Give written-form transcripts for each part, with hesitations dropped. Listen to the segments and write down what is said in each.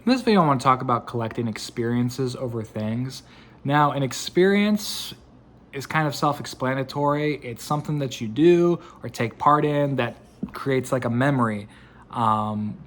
In this video, I want to talk about collecting experiences over things. Now, an experience is kind of self-explanatory. It's something that you do or take part in that creates like a memory,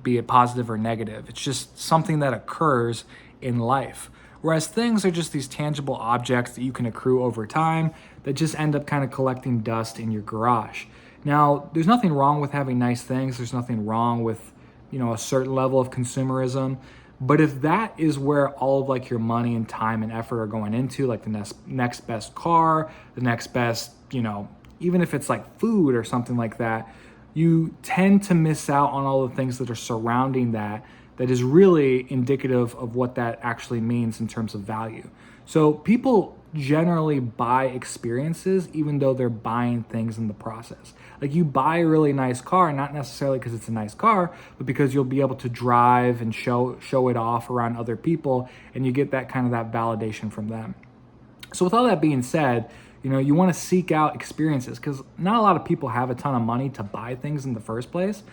be it positive or negative. It's just something that occurs in life. Whereas things are just these tangible objects that you can accrue over time that just end up kind of collecting dust in your garage. Now, there's nothing wrong with having nice things. There's nothing wrong with, a certain level of consumerism. But if that is where all of like your money and time and effort are going into, like the next best car, the next best, even if it's like food or something like that, you tend to miss out on all the things that are surrounding that is really indicative of what that actually means in terms of value. So people generally buy experiences even though they're buying things in the process. Like you buy a really nice car, not necessarily because it's a nice car, but because you'll be able to drive and show it off around other people, and you get that kind of that validation from them. So with all that being said, you want to seek out experiences because not a lot of people have a ton of money to buy things in the first place.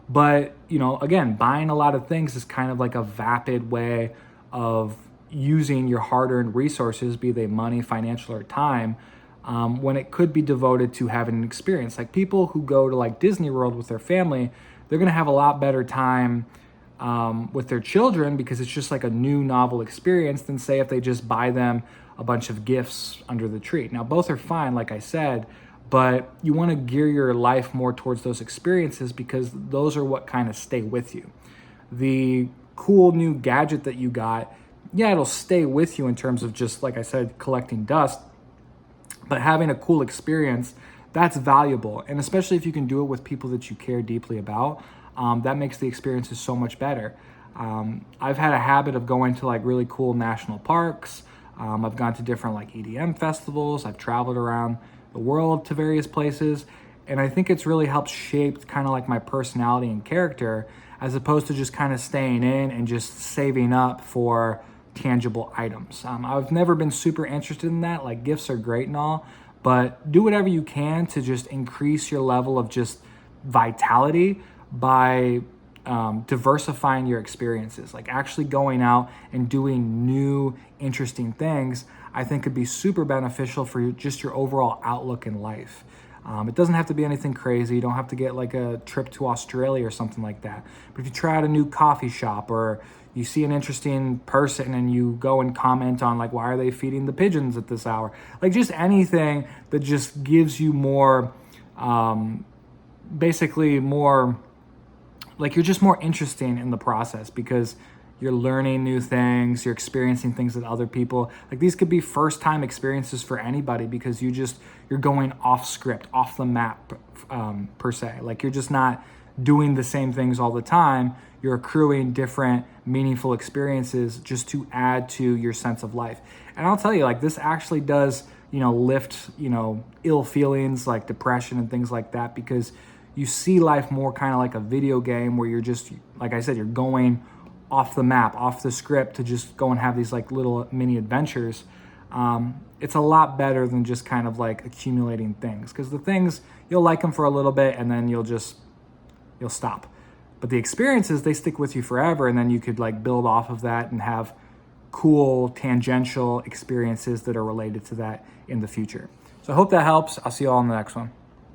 But, again, buying a lot of things is kind of like a vapid way of using your hard-earned resources, be they money, financial, or time, when it could be devoted to having an experience. Like people who go to like Disney World with their family, they're going to have a lot better time with their children because it's just like a new novel experience than say if they just buy them a bunch of gifts under the tree. Now, both are fine, like I said, but you want to gear your life more towards those experiences because those are what kind of stay with you. The cool new gadget that you got, yeah, it'll stay with you in terms of just, like I said, collecting dust, but having a cool experience, that's valuable. And especially if you can do it with people that you care deeply about, that makes the experiences so much better. I've had a habit of going to like really cool national parks. I've gone to different like EDM festivals. I've traveled around the world to various places. And I think it's really helped shape kind of like my personality and character as opposed to just kind of staying in and just saving up for tangible items. I've never been super interested in that. Like gifts are great and all, but do whatever you can to just increase your level of just vitality by diversifying your experiences, like actually going out and doing new, interesting things, I think could be super beneficial for just your overall outlook in life. It doesn't have to be anything crazy. You don't have to get like a trip to Australia or something like that. But if you try out a new coffee shop or you see an interesting person and you go and comment on like, why are they feeding the pigeons at this hour? Like just anything that just gives you more, basically more, like you're just more interesting in the process because you're learning new things, you're experiencing things that other people, like these could be first time experiences for anybody because you're going off script, off the map per se. Like you're just not doing the same things all the time. You're accruing different meaningful experiences just to add to your sense of life. And I'll tell you, like this actually does, lift, ill feelings like depression and things like that because you see life more kind of like a video game where you're just, like I said, you're going off the map, off the script to just go and have these like little mini adventures. It's a lot better than just kind of like accumulating things because the things, you'll like them for a little bit and then you'll stop. But the experiences, they stick with you forever and then you could like build off of that and have cool tangential experiences that are related to that in the future. So I hope that helps. I'll see you all in the next one.